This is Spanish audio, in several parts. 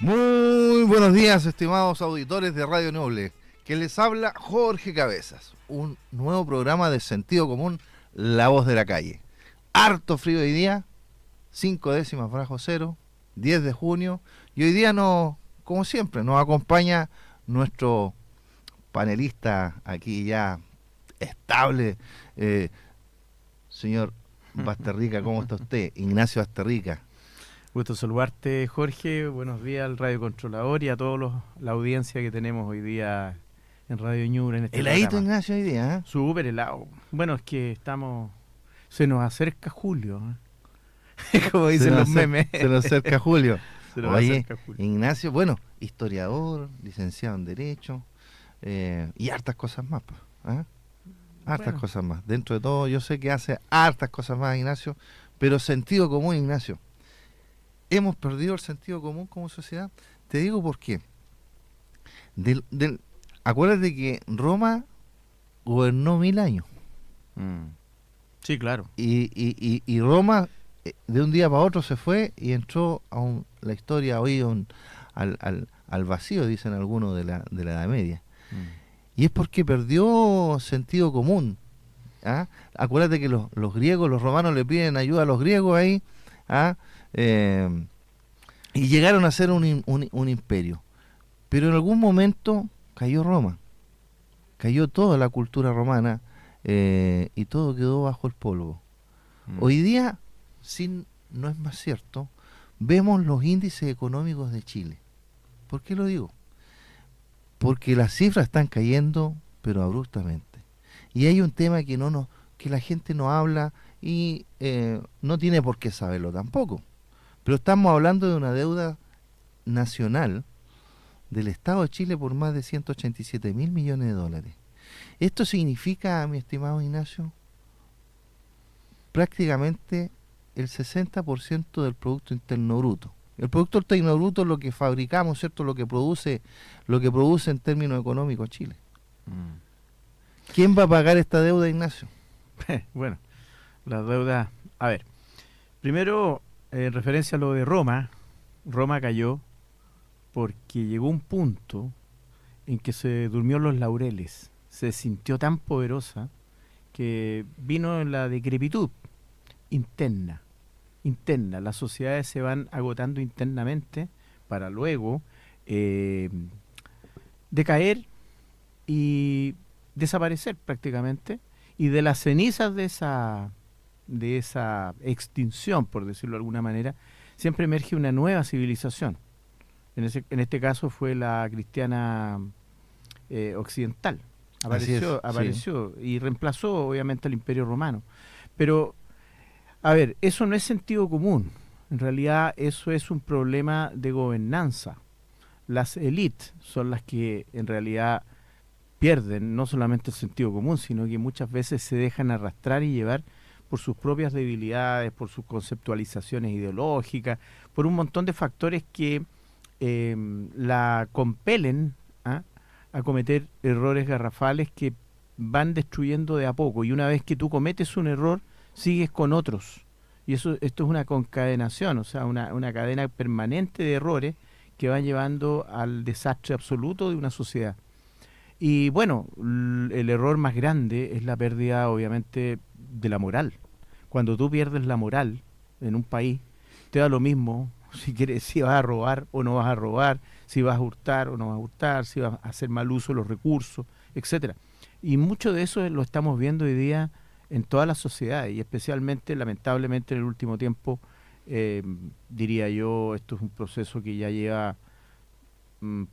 Muy buenos días, estimados auditores de Radio Noble. Que les habla Jorge Cabezas. Un nuevo programa de Sentido Común, La Voz de la Calle. Harto frío hoy día, 5 décimas bajo cero, 10 de junio. Y hoy día, como siempre, nos acompaña nuestro panelista aquí ya estable, señor Basterrica. ¿Cómo está usted? Ignacio Basterrica. Gusto saludarte, Jorge. Buenos días al Radio Controlador y a todos la audiencia que tenemos hoy día en Radio Ñuble. En este Heladito, programa. Ignacio, hoy día, ¿eh? Súper helado. Bueno, es que se nos acerca julio, ¿eh? Como dicen los memes. Se nos acerca julio. Oye, acerca julio. Ignacio, bueno, historiador, licenciado en Derecho, y hartas cosas más, ¿eh? Hartas cosas más. Dentro de todo, yo sé que hace hartas cosas más, Ignacio, pero sentido común, Ignacio. Hemos perdido el sentido común como sociedad. Te digo por qué. Acuérdate que Roma gobernó 1000 años. Sí, claro. Y Roma de un día para otro se fue y entró a la historia hoy al vacío, dicen algunos de la Edad Media. Y es porque perdió sentido común. ¿Ah? Acuérdate que los griegos, los romanos le piden ayuda a los griegos ahí, ¿ah? Y llegaron a ser un imperio. Pero en algún momento cayó Roma, cayó toda la cultura romana, y todo quedó bajo el polvo. Hoy día, no es más cierto, vemos los índices económicos de Chile. ¿Por qué lo digo? Porque las cifras están cayendo, pero abruptamente. Y hay un tema que la gente no habla y no tiene por qué saberlo tampoco. Pero estamos hablando de una deuda nacional del Estado de Chile por más de 187.000 millones de dólares. Esto significa, mi estimado Ignacio, prácticamente el 60% del Producto Interno Bruto. El Producto Interno Bruto es lo que fabricamos, ¿cierto? Lo que produce en términos económicos Chile. ¿Quién va a pagar esta deuda, Ignacio? Bueno, la deuda... A ver, primero, en referencia a lo de Roma cayó porque llegó un punto en que se durmió los laureles. Se sintió tan poderosa que vino en la decrepitud interna. Las sociedades se van agotando internamente para luego decaer y desaparecer prácticamente, y de las cenizas de esa extinción, por decirlo de alguna manera, siempre emerge una nueva civilización. En este caso fue la cristiana occidental. Apareció y reemplazó obviamente al Imperio Romano. Pero, a ver, eso no es sentido común. En realidad eso es un problema de gobernanza. Las élites son las que en realidad pierden no solamente el sentido común, sino que muchas veces se dejan arrastrar y llevar por sus propias debilidades, por sus conceptualizaciones ideológicas, por un montón de factores que la compelen a cometer errores garrafales que van destruyendo de a poco, y una vez que tú cometes un error, sigues con otros, y esto es una concadenación, o sea, una cadena permanente de errores que van llevando al desastre absoluto de una sociedad. Y bueno, el error más grande es la pérdida, obviamente, de la moral. Cuando tú pierdes la moral en un país, te da lo mismo si vas a robar o no vas a robar, si vas a hurtar o no vas a hurtar, si vas a hacer mal uso de los recursos, etcétera. Y mucho de eso lo estamos viendo hoy día en todas las sociedades, y especialmente, lamentablemente, en el último tiempo, diría yo, esto es un proceso que ya lleva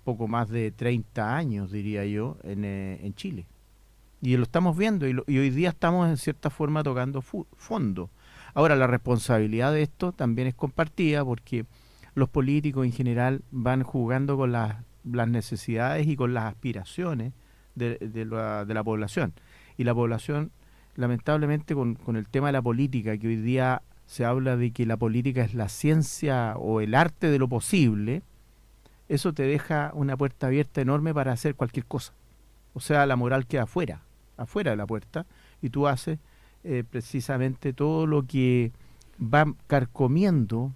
poco más de 30 años, diría yo, en Chile. Y lo estamos viendo, y hoy día estamos en cierta forma tocando fondo. Ahora, la responsabilidad de esto también es compartida, porque los políticos en general van jugando con las necesidades y con las aspiraciones de la población. Y la población, lamentablemente, con el tema de la política, que hoy día se habla de que la política es la ciencia o el arte de lo posible, eso te deja una puerta abierta enorme para hacer cualquier cosa. O sea, la moral queda afuera de la puerta, y tú haces precisamente todo lo que va carcomiendo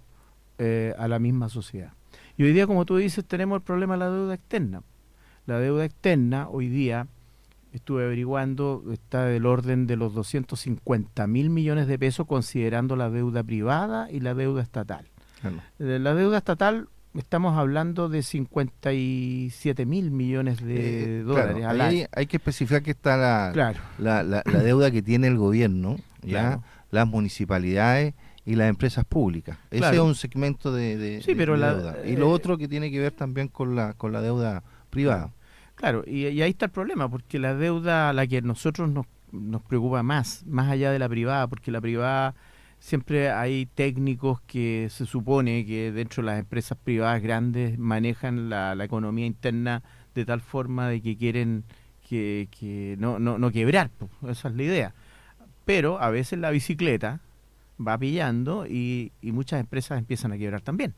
a la misma sociedad. Y hoy día, como tú dices, tenemos el problema de la deuda externa. La deuda externa hoy día, estuve averiguando, está del orden de los 250.000 millones de pesos considerando la deuda privada y la deuda estatal. Claro. La deuda estatal, estamos hablando de 57.000 millones de dólares claro, al año. hay que especificar que está Claro. la deuda que tiene el gobierno, ¿ya? Claro. Las municipalidades y las empresas públicas. Ese Claro. es un segmento de deuda. Y lo otro que tiene que ver también con la deuda privada. Claro, y ahí está el problema, porque la deuda, la que a nosotros nos preocupa más allá de la privada, porque la privada siempre hay técnicos que se supone que dentro de las empresas privadas grandes manejan la economía interna de tal forma de que quieren que no quebrar, pues, esa es la idea. Pero a veces la bicicleta va pillando y muchas empresas empiezan a quebrar también.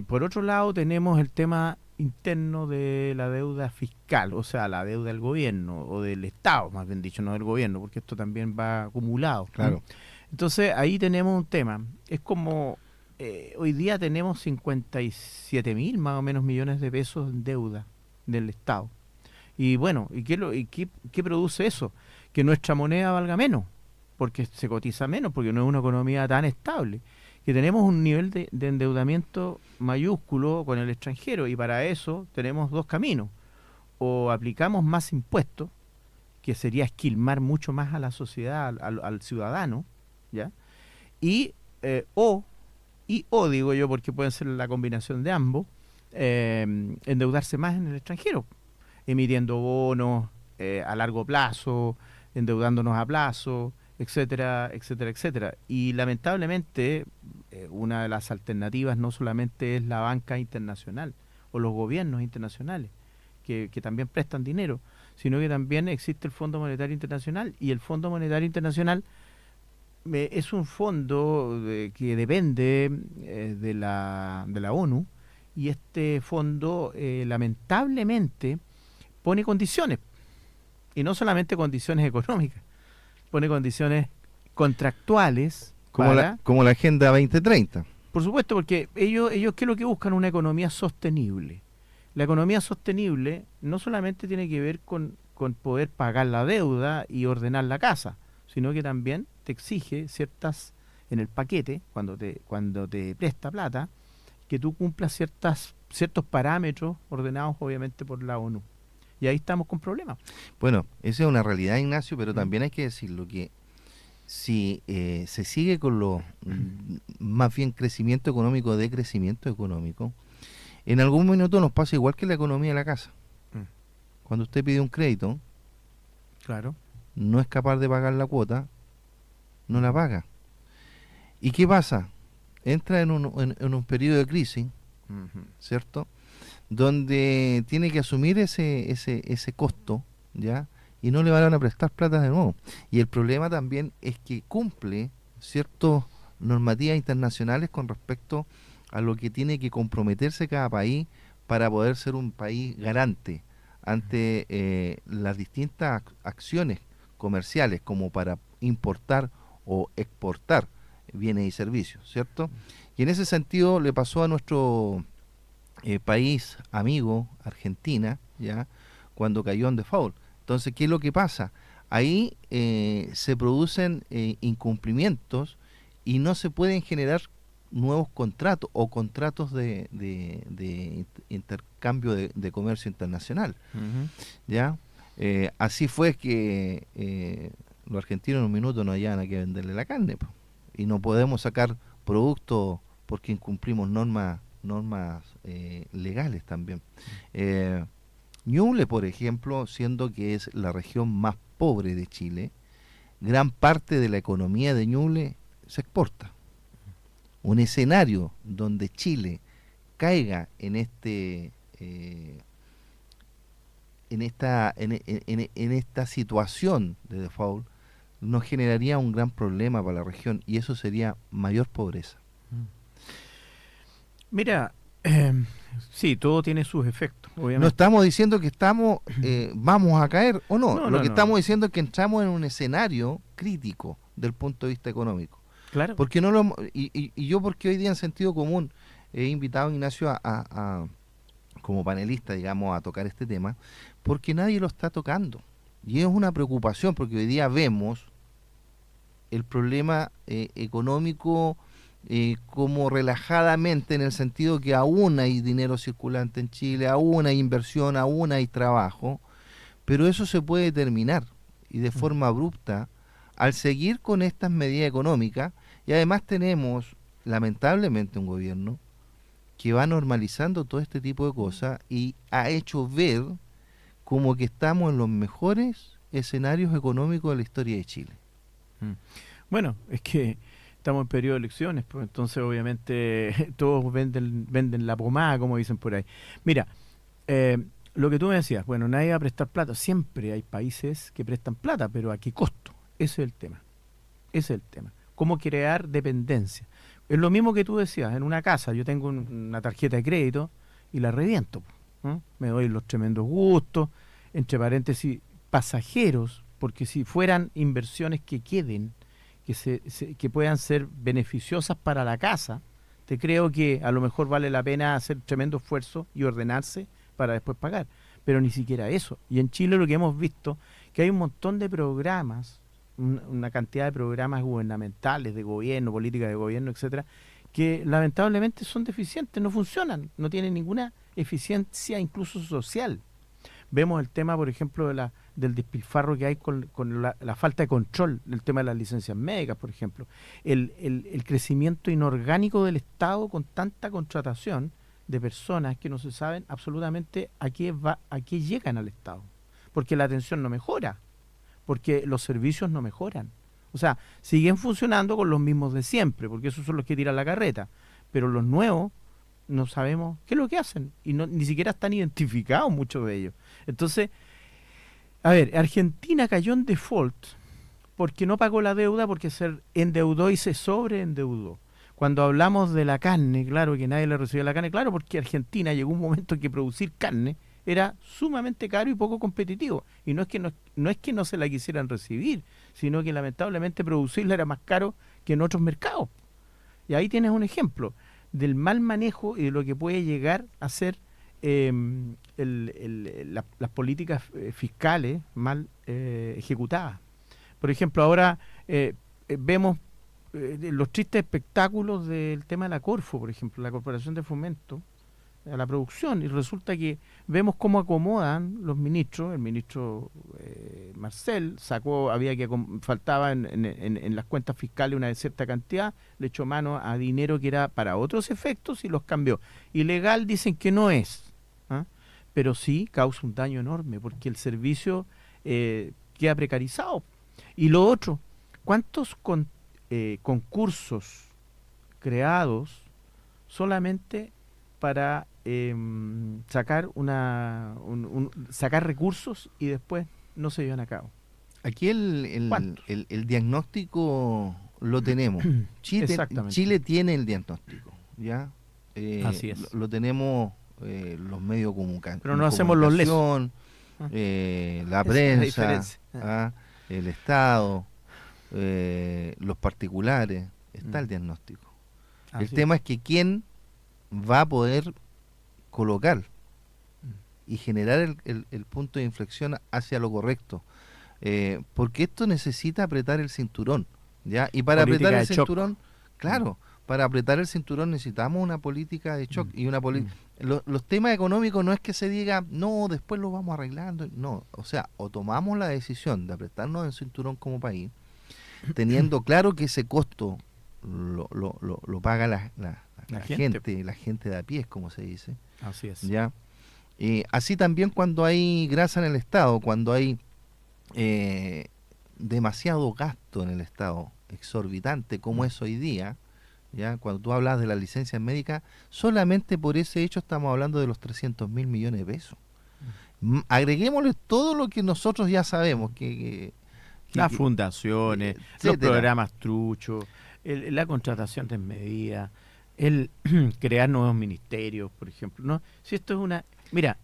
Por otro lado, tenemos el tema interno de la deuda fiscal, o sea, la deuda del gobierno, o del Estado, más bien dicho, no del gobierno, porque esto también va acumulado. Claro. Entonces, ahí tenemos un tema. Es como, hoy día tenemos 57.000 más o menos millones de pesos en deuda del Estado. Y bueno, ¿qué produce eso? Que nuestra moneda valga menos, porque se cotiza menos, porque no es una economía tan estable. Que tenemos un nivel de endeudamiento mayúsculo con el extranjero, y para eso tenemos dos caminos. O aplicamos más impuestos, que sería esquilmar mucho más a la sociedad, al ciudadano, ¿ya? O digo yo, porque puede ser la combinación de ambos, endeudarse más en el extranjero, emitiendo bonos a largo plazo, endeudándonos a plazo, etcétera, etcétera, etcétera. Y lamentablemente una de las alternativas no solamente es la banca internacional o los gobiernos internacionales que también prestan dinero, sino que también existe el Fondo Monetario Internacional, y el Fondo Monetario Internacional es un fondo que depende de la ONU, y este fondo lamentablemente pone condiciones, y no solamente condiciones económicas, pone condiciones contractuales como la Agenda 2030. Por supuesto, porque ellos ¿qué es lo que buscan? Una economía sostenible. La economía sostenible no solamente tiene que ver con poder pagar la deuda y ordenar la casa, sino que también te exige ciertas, en el paquete, cuando te presta plata, que tú cumplas ciertos parámetros ordenados obviamente por la ONU. Y ahí estamos con problemas. Bueno, esa es una realidad, Ignacio, pero también hay que decirlo que si se sigue con lo más bien crecimiento económico, decrecimiento económico, en algún minuto nos pasa igual que la economía de la casa. Cuando usted pide un crédito, claro, no es capaz de pagar la cuota, no la paga. ¿Y qué pasa? Entra en un periodo de crisis, ¿cierto?, donde tiene que asumir ese costo, ¿ya?, y no le van a prestar plata de nuevo. Y el problema también es que cumple ciertas normativas internacionales con respecto a lo que tiene que comprometerse cada país para poder ser un país garante ante las distintas acciones comerciales, como para importar o exportar bienes y servicios, ¿cierto? Y en ese sentido le pasó a nuestro país amigo, Argentina, ya, cuando cayó en default. Entonces, ¿qué es lo que pasa? Ahí se producen incumplimientos y no se pueden generar nuevos contratos o contratos de intercambio de comercio internacional. ¿Ya? Así fue que los argentinos en un minuto no hallaban a que venderle la carne, po, y no podemos sacar productos porque incumplimos normas legales también. Ñuble, por ejemplo, siendo que es la región más pobre de Chile, gran parte de la economía de Ñuble se exporta. Un escenario donde Chile caiga en esta situación de default nos generaría un gran problema para la región, y eso sería mayor pobreza. Mira, sí, todo tiene sus efectos, obviamente. No estamos diciendo que vamos a caer o no. Lo que estamos diciendo es que entramos en un escenario crítico del punto de vista económico. Claro. Porque y yo, porque hoy día en sentido común he invitado a Ignacio como panelista, digamos, a tocar este tema, porque nadie lo está tocando. Y es una preocupación, porque hoy día vemos el problema económico como relajadamente, en el sentido que aún hay dinero circulante en Chile, aún hay inversión, aún hay trabajo, pero eso se puede terminar, y de forma abrupta, al seguir con estas medidas económicas. Y además tenemos, lamentablemente, un gobierno que va normalizando todo este tipo de cosas y ha hecho ver como que estamos en los mejores escenarios económicos de la historia de Chile. Bueno, es que estamos en periodo de elecciones, pues entonces obviamente todos venden la pomada, como dicen por ahí. Mira, lo que tú me decías, bueno, nadie va a prestar plata. Siempre hay países que prestan plata, pero ¿a qué costo? Ese es el tema. Ese es el tema. ¿Cómo crear dependencia? Es lo mismo que tú decías, en una casa yo tengo una tarjeta de crédito y la reviento, ¿no? Me doy los tremendos gustos, entre paréntesis, pasajeros, porque si fueran inversiones que queden, que puedan ser beneficiosas para la casa, te creo que a lo mejor vale la pena hacer tremendo esfuerzo y ordenarse para después pagar, pero ni siquiera eso. Y en Chile lo que hemos visto, que hay un montón de programas, una cantidad de programas gubernamentales, de gobierno, políticas de gobierno, etcétera, que lamentablemente son deficientes, no funcionan, no tienen ninguna eficiencia incluso social. Vemos el tema, por ejemplo, del despilfarro que hay con la falta de control, el tema de las licencias médicas, por ejemplo, el crecimiento inorgánico del Estado con tanta contratación de personas que no se saben absolutamente a qué llegan al Estado, porque la atención no mejora, porque los servicios no mejoran. O sea, siguen funcionando con los mismos de siempre, porque esos son los que tiran la carreta, pero los nuevos no sabemos qué es lo que hacen y ni siquiera están identificados muchos de ellos. Entonces, a ver, Argentina cayó en default porque no pagó la deuda, porque se endeudó y se sobreendeudó. Cuando hablamos de la carne, claro que nadie le recibió la carne, claro, porque Argentina llegó un momento en que producir carne era sumamente caro y poco competitivo. Y no es que no se la quisieran recibir, sino que lamentablemente producirla era más caro que en otros mercados. Y ahí tienes un ejemplo del mal manejo y de lo que puede llegar a ser las políticas fiscales mal ejecutadas. Por ejemplo, ahora vemos los tristes espectáculos del tema de la Corfo, por ejemplo, la Corporación de Fomento a la Producción, y resulta que vemos cómo acomodan los ministros. El ministro Marcel faltaba en las cuentas fiscales una cierta cantidad, le echó mano a dinero que era para otros efectos y los cambió. Ilegal dicen que no es, pero sí causa un daño enorme porque el servicio queda precarizado. Y lo otro, ¿cuántos concursos creados solamente para sacar sacar recursos y después no se llevan a cabo? Aquí el diagnóstico lo tenemos. Chile tiene el diagnóstico, ¿ya? Así es. Lo tenemos los medios comunicación. Pero no hacemos los lesos. La prensa, el Estado, los particulares. Está el diagnóstico. El tema es que quién va a poder colocar y generar el punto de inflexión hacia lo correcto, porque esto necesita apretar el cinturón, ¿ya? Y para política apretar el cinturón, shock. para apretar el cinturón necesitamos una política de shock y una los temas económicos no es que se diga, no, después lo vamos arreglando, no, o sea, o tomamos la decisión de apretarnos el cinturón como país, teniendo claro que ese costo lo paga la gente de a pie, como se dice. Así es. ¿Ya? Así también cuando hay grasa en el Estado, cuando hay demasiado gasto en el Estado, exorbitante como es hoy día, ¿ya? Cuando tú hablas de las licencias médicas, solamente por ese hecho estamos hablando de los 300.000 millones de pesos. Agreguémosle todo lo que nosotros ya sabemos, que las fundaciones, los programas truchos, la contratación desmedida, el crear nuevos ministerios, por ejemplo, ¿no? Si esto es mira,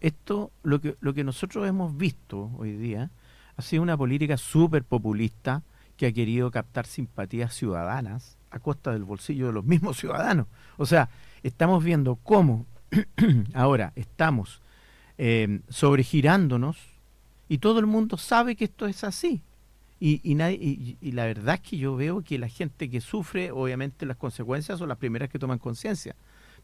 lo que nosotros hemos visto hoy día ha sido una política súper populista que ha querido captar simpatías ciudadanas a costa del bolsillo de los mismos ciudadanos. O sea, estamos viendo cómo ahora estamos sobregirándonos y todo el mundo sabe que esto es así. Y la verdad es que yo veo que la gente que sufre, obviamente las consecuencias son las primeras que toman conciencia.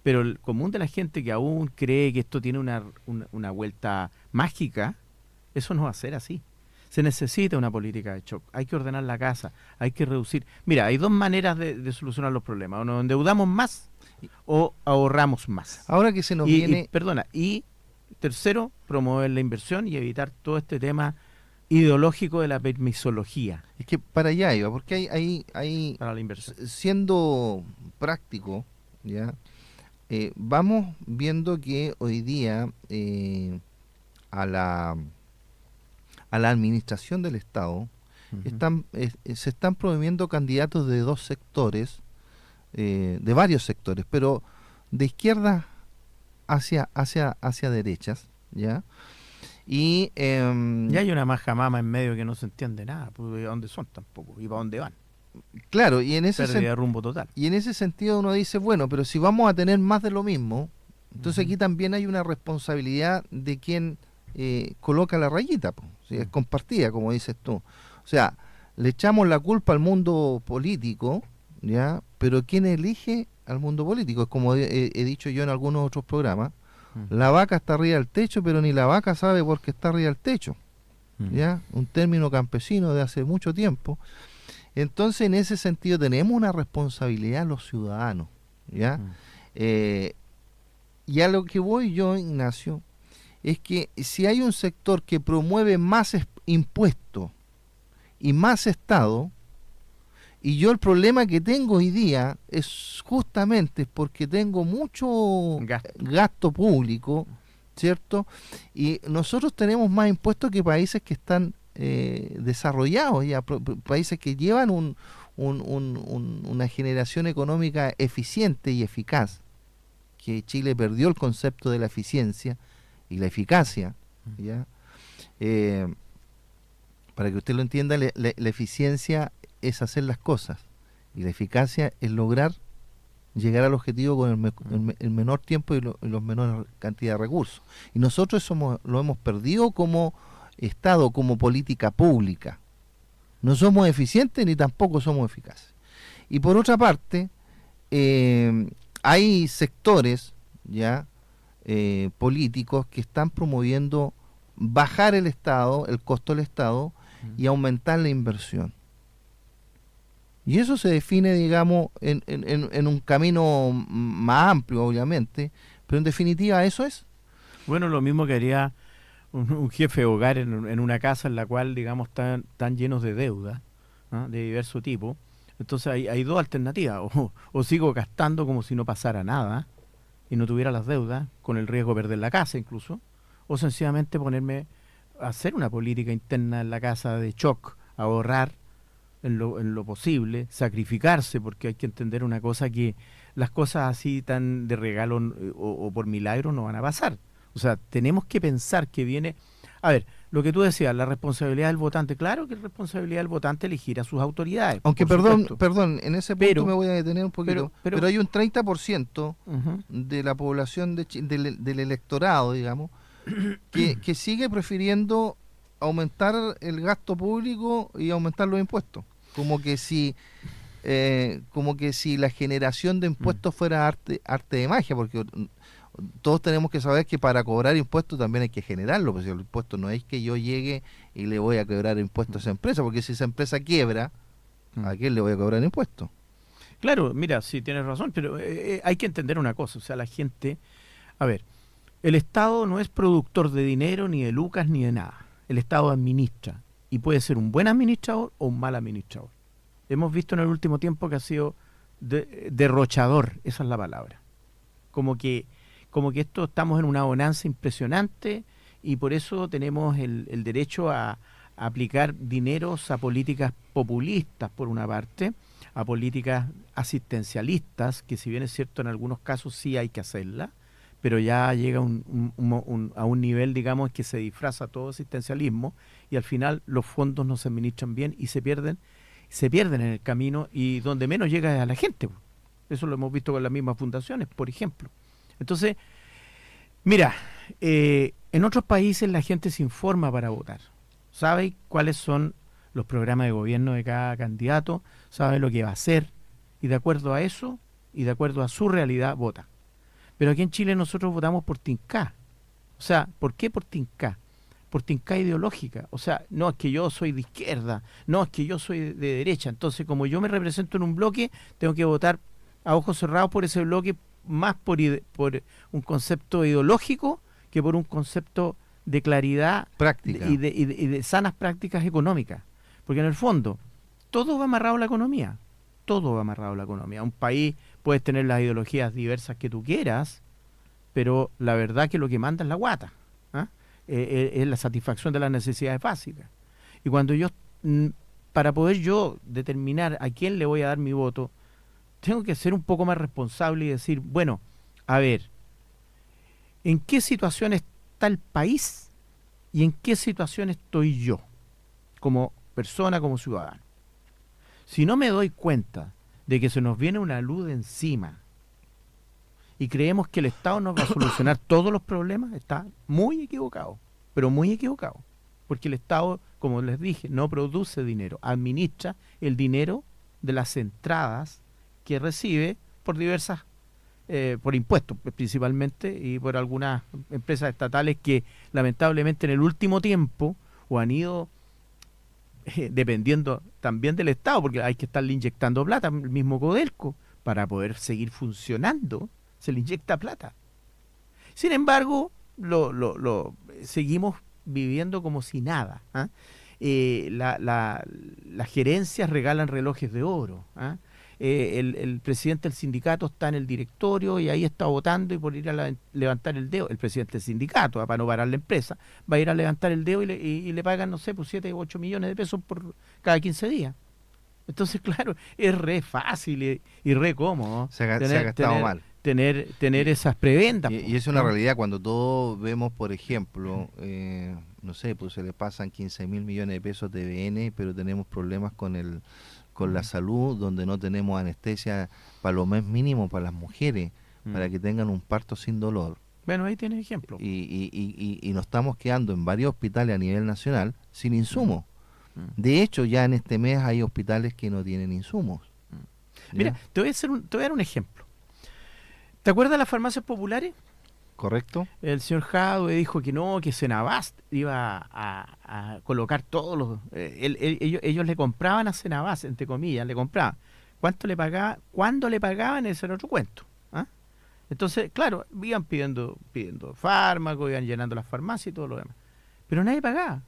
Pero el común de la gente que aún cree que esto tiene una vuelta mágica, eso no va a ser así. Se necesita una política de shock. Hay que ordenar la casa, hay que reducir. Mira, hay dos maneras de solucionar los problemas. O nos endeudamos más o ahorramos más. Ahora que se nos viene... Y tercero, promover la inversión y evitar todo este tema ideológico de la permisología. Es que para allá iba, porque hay para la inversión. Siendo práctico, ¿ya? Vamos viendo que hoy día a la administración del Estado se están promoviendo candidatos de dos sectores, de varios sectores, pero de izquierda hacia derechas, ¿ya? Y ya hay una majamama en medio que no se entiende nada, pues, ¿a dónde son tampoco? ¿Y para dónde van? Claro, y en ese pérdida de rumbo total. Y en ese sentido uno dice, bueno, pero si vamos a tener más de lo mismo, entonces aquí también hay una responsabilidad de quien coloca la rayita, pues, ¿sí? Es compartida, como dices tú. O sea, le echamos la culpa al mundo político, ¿ya? Pero ¿quién elige al mundo político? Es como he dicho yo en algunos otros programas, la vaca está arriba del techo, pero ni la vaca sabe por qué está arriba del techo, ¿ya? Un término campesino de hace mucho tiempo. Entonces, en ese sentido, tenemos una responsabilidad los ciudadanos, ¿ya? Y a lo que voy yo, Ignacio, es que si hay un sector que promueve más impuestos y más Estado, y yo el problema que tengo hoy día es justamente porque tengo mucho gasto público, ¿cierto? Y nosotros tenemos más impuestos que países que están desarrollados, ya países que llevan una generación económica eficiente y eficaz, que Chile perdió el concepto de la eficiencia y la eficacia, ¿ya? Para que usted lo entienda, la eficiencia es hacer las cosas y la eficacia es lograr llegar al objetivo con el menor tiempo y los menores cantidad de recursos. Y nosotros lo hemos perdido como Estado, como política pública. No somos eficientes ni tampoco somos eficaces. Y por otra parte, hay sectores ya políticos que están promoviendo bajar el Estado, el costo del Estado, y aumentar la inversión. Y eso se define, digamos, en un camino más amplio, obviamente, pero en definitiva eso es. Bueno, lo mismo que haría un jefe de hogar en una casa en la cual, digamos, están llenos de deuda, ¿no? De diverso tipo. Entonces hay dos alternativas: o sigo gastando como si no pasara nada y no tuviera las deudas, con el riesgo de perder la casa incluso, o sencillamente ponerme a hacer una política interna en la casa de shock, ahorrar en lo posible, sacrificarse, porque hay que entender una cosa, que las cosas así tan de regalo o por milagro no van a pasar. O sea, tenemos que pensar que viene... A ver, lo que tú decías, la responsabilidad del votante, claro que es responsabilidad del votante elegir a sus autoridades. Aunque perdón, en ese punto me voy a detener un poquito, pero hay un 30% de la población del electorado, digamos, que sigue prefiriendo aumentar el gasto público y aumentar los impuestos, como que si la generación de impuestos fuera arte de magia, porque todos tenemos que saber que para cobrar impuestos también hay que generarlo, porque si el impuesto no es que yo llegue y le voy a cobrar impuestos a esa empresa, porque si esa empresa quiebra, ¿a quién le voy a cobrar impuestos? Claro, mira, sí tienes razón, pero hay que entender una cosa, o sea, la gente, a ver, el Estado no es productor de dinero, ni de lucas, ni de nada. El Estado administra, y puede ser un buen administrador o un mal administrador. Hemos visto en el último tiempo que ha sido derrochador, esa es la palabra. Como que esto, estamos en una bonanza impresionante y por eso tenemos el derecho a aplicar dineros a políticas populistas, por una parte, a políticas asistencialistas, que si bien es cierto en algunos casos sí hay que hacerla, pero ya llega a un nivel, digamos, que se disfraza todo asistencialismo y al final los fondos no se administran bien y se pierden se pierden en el camino y donde menos llega es a la gente. Eso lo hemos visto con las mismas fundaciones, por ejemplo. Entonces, mira, en otros países la gente se informa para votar. Sabe cuáles son los programas de gobierno de cada candidato, sabe lo que va a hacer, y de acuerdo a eso, y de acuerdo a su realidad, vota. Pero aquí en Chile nosotros votamos por tincá. O sea, ¿por qué por tincá? Por tincá ideológica. O sea, no es que yo soy de izquierda, no es que yo soy de derecha. Entonces, como yo me represento en un bloque, tengo que votar a ojos cerrados por ese bloque, más por un concepto ideológico que por un concepto de claridad práctica y de sanas prácticas económicas. Porque en el fondo, todo va amarrado a la economía. Todo va amarrado a la economía. Un país puedes tener las ideologías diversas que tú quieras, pero la verdad que lo que manda es la guata. Es la satisfacción de las necesidades básicas. Y cuando para poder yo determinar a quién le voy a dar mi voto, tengo que ser un poco más responsable y decir, bueno, a ver, ¿en qué situación está el país y en qué situación estoy yo como persona, como ciudadano? Si no me doy cuenta de que se nos viene una luz de encima y creemos que el Estado nos va a solucionar todos los problemas, está muy equivocado, pero muy equivocado. Porque el Estado, como les dije, no produce dinero, administra el dinero de las entradas que recibe por diversas, por impuestos principalmente, y por algunas empresas estatales que lamentablemente en el último tiempo o han ido dependiendo también del Estado, porque hay que estarle inyectando plata, el mismo Codelco, para poder seguir funcionando, se le inyecta plata. Sin embargo, seguimos viviendo como si nada. Las gerencias regalan relojes de oro. El presidente del sindicato está en el directorio y ahí está votando, y por ir a levantar el dedo, el presidente del sindicato, para no parar la empresa, va a ir a levantar el dedo y le pagan, no sé, pues 7 u 8 millones de pesos por cada 15 días. Entonces, claro, es re fácil y re cómodo se ha gastado mal tener esas prebendas. Y es una realidad cuando todos vemos, por ejemplo, no sé, pues se le pasan 15.000 millones de pesos de BN, pero tenemos problemas con la salud, donde no tenemos anestesia para lo más mínimo para las mujeres, para que tengan un parto sin dolor. Bueno, ahí tienes ejemplo. Y nos estamos quedando en varios hospitales a nivel nacional sin insumos. De hecho, ya en este mes hay hospitales que no tienen insumos. Mira, te voy a dar un ejemplo. ¿Te acuerdas de las farmacias populares? ¿Correcto? El señor Jadwe dijo que no, que Cenabast iba a colocar todos los... ellos le compraban a Cenabast, entre comillas, le compraban. ¿Cuánto le pagaban? ¿Cuándo le pagaban? Ese era otro cuento. Entonces, claro, iban pidiendo fármacos, iban llenando las farmacias y todo lo demás. Pero nadie pagaba.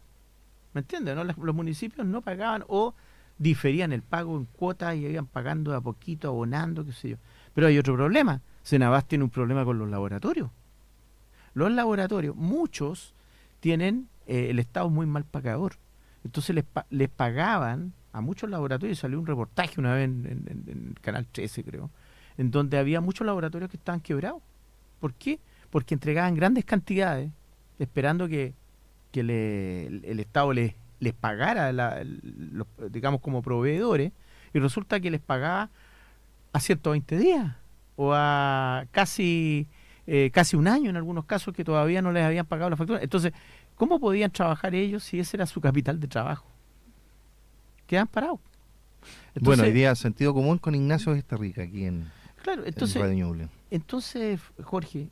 ¿Me entiendes? ¿No? Los municipios no pagaban o diferían el pago en cuotas y iban pagando de a poquito, abonando, qué sé yo. Pero hay otro problema. Cenabast tiene un problema con los laboratorios. Los laboratorios, muchos tienen el Estado muy mal pagador. Entonces les pagaban a muchos laboratorios. Salió un reportaje una vez en Canal 13, creo, en donde había muchos laboratorios que estaban quebrados. ¿Por qué? Porque entregaban grandes cantidades esperando que el Estado les pagara, digamos, como proveedores, y resulta que les pagaba a 120 días o a casi un año en algunos casos, que todavía no les habían pagado la factura. Entonces, ¿cómo podían trabajar ellos si ese era su capital de trabajo? Quedan parados. Entonces, bueno, hoy día sentido común con Ignacio Esterrica aquí en Radio Ñuble. Entonces, Jorge,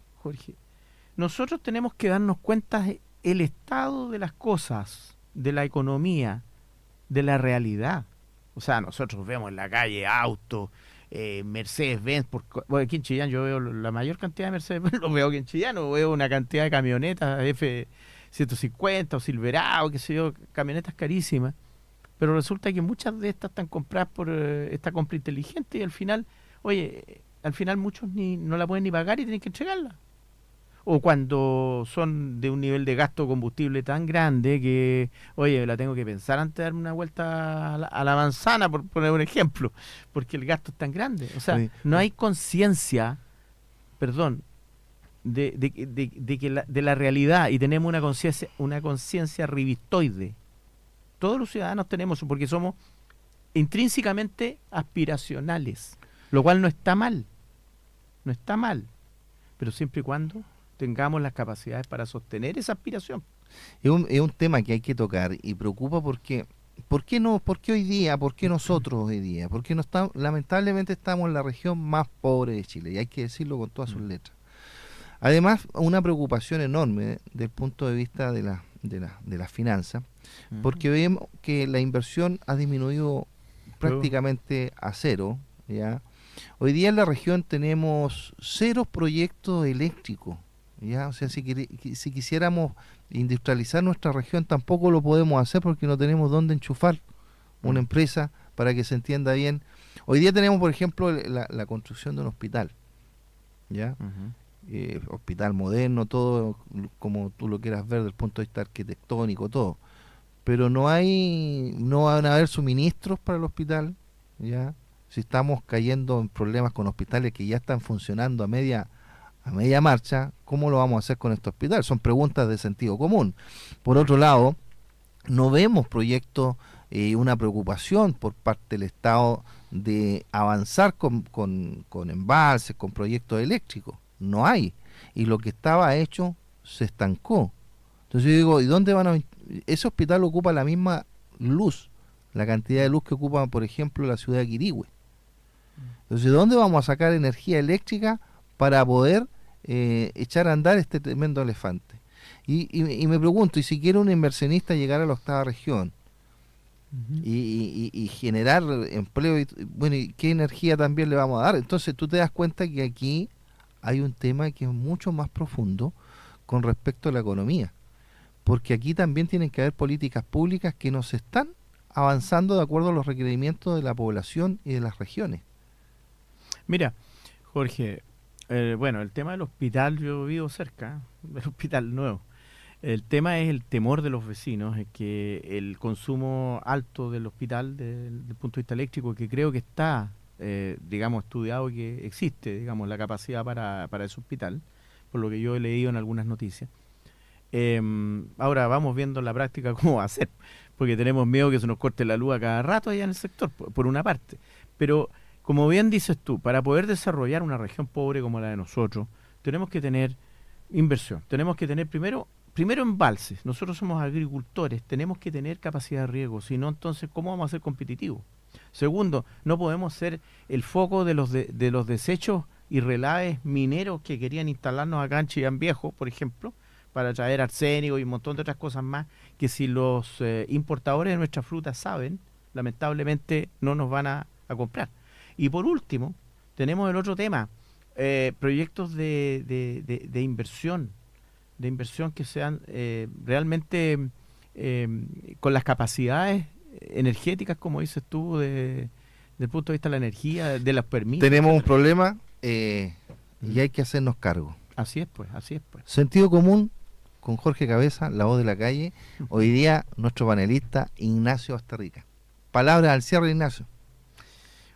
nosotros tenemos que darnos cuenta el estado de las cosas, de la economía, de la realidad. O sea, nosotros vemos en la calle autos, Mercedes-Benz, bueno, aquí en Chillán yo veo la mayor cantidad de Mercedes-Benz, lo veo aquí en Chillán, o veo una cantidad de camionetas F-150 o Silverado, qué sé yo, camionetas carísimas, pero resulta que muchas de estas están compradas por esta compra inteligente, y al final muchos no la pueden ni pagar y tienen que entregarla. O cuando son de un nivel de gasto de combustible tan grande que, la tengo que pensar antes de darme una vuelta a la manzana, por poner un ejemplo, porque el gasto es tan grande. O sea, no hay conciencia, de la realidad, y tenemos una conciencia ribistoide. Todos los ciudadanos tenemos, porque somos intrínsecamente aspiracionales, lo cual no está mal, pero siempre y cuando tengamos las capacidades para sostener esa aspiración. Es un tema que hay que tocar y preocupa porque, ¿por qué no? ¿Por qué hoy día? ¿Por qué nosotros hoy día? Porque no estamos, lamentablemente estamos en la región más pobre de Chile, y hay que decirlo con todas sus letras. Además, una preocupación enorme desde el punto de vista de las finanzas, porque vemos que la inversión ha disminuido prácticamente a cero, ¿ya? Hoy día en la región tenemos 0 proyectos eléctricos, ¿ya? O sea, si quisiéramos industrializar nuestra región tampoco lo podemos hacer porque no tenemos dónde enchufar una empresa, para que se entienda bien. Hoy día tenemos, por ejemplo, la construcción de un hospital, ¿ya? Hospital moderno, todo como tú lo quieras ver desde el punto de vista arquitectónico, todo. Pero no van a haber suministros para el hospital, ¿ya? Si estamos cayendo en problemas con hospitales que ya están funcionando a media marcha, ¿cómo lo vamos a hacer con este hospital? Son preguntas de sentido común. Por otro lado, no vemos proyectos, una preocupación por parte del Estado de avanzar con embalses, con proyectos eléctricos. No hay. Y lo que estaba hecho se estancó. Entonces yo digo, ¿y dónde van a...? Ese hospital ocupa la misma luz, la cantidad de luz que ocupa, por ejemplo, la ciudad de Quirihue. Entonces, ¿dónde vamos a sacar energía eléctrica para poder echar a andar este tremendo elefante? Y me pregunto, ¿y si quiere un inversionista llegar a la 8ª región y generar empleo, bueno, ¿y qué energía también le vamos a dar? Entonces tú te das cuenta que aquí hay un tema que es mucho más profundo con respecto a la economía, porque aquí también tienen que haber políticas públicas que nos están avanzando de acuerdo a los requerimientos de la población y de las regiones. Mira, Jorge, bueno, el tema del hospital, yo vivo cerca del hospital nuevo. El tema es el temor de los vecinos, es que el consumo alto del hospital, desde el punto de vista eléctrico, que creo que está, digamos, estudiado, que existe, digamos, la capacidad para ese hospital, por lo que yo he leído en algunas noticias. Ahora vamos viendo en la práctica cómo va a ser, porque tenemos miedo que se nos corte la luz a cada rato allá en el sector, por una parte. Pero, como bien dices tú, para poder desarrollar una región pobre como la de nosotros, tenemos que tener inversión, tenemos que tener primero embalses. Nosotros somos agricultores, tenemos que tener capacidad de riego, si no, entonces, ¿cómo vamos a ser competitivos? Segundo, no podemos ser el foco de los desechos y relaves mineros que querían instalarnos acá en Chillán Viejo, por ejemplo, para traer arsénico y un montón de otras cosas más, que si los importadores de nuestra fruta saben, lamentablemente no nos van a comprar. Y por último, tenemos el otro tema, proyectos de inversión que sean realmente con las capacidades energéticas, como dices tú, desde el punto de vista de la energía, de los permisos. Tenemos un problema y hay que hacernos cargo. Así es pues. Sentido común con Jorge Cabeza, la voz de la calle. Hoy día nuestro panelista Ignacio Basterrica. Palabras al cierre, Ignacio.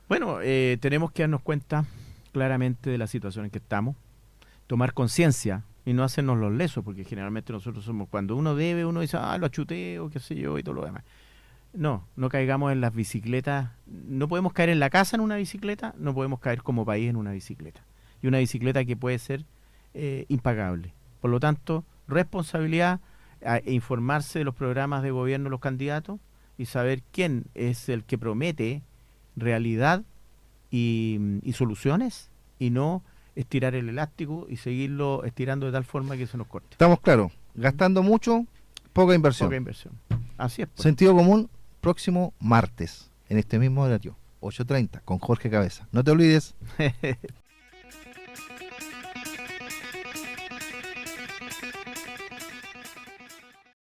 Bueno, tenemos que darnos cuenta claramente de la situación en que estamos, tomar conciencia y no hacernos los lesos, porque generalmente nosotros somos, cuando uno debe, uno dice, lo achuteo, qué sé yo, y todo lo demás. No caigamos en las bicicletas, no podemos caer en la casa en una bicicleta, no podemos caer como país en una bicicleta. Y una bicicleta que puede ser impagable. Por lo tanto, responsabilidad, informarse de los programas de gobierno de los candidatos y saber quién es el que promete realidad y soluciones, y no estirar el elástico y seguirlo estirando de tal forma que se nos corte. Estamos claros, gastando mucho, poca inversión. Así es. Pues. Sentido común, próximo martes, en este mismo horario, 8:30, con Jorge Cabeza. No te olvides.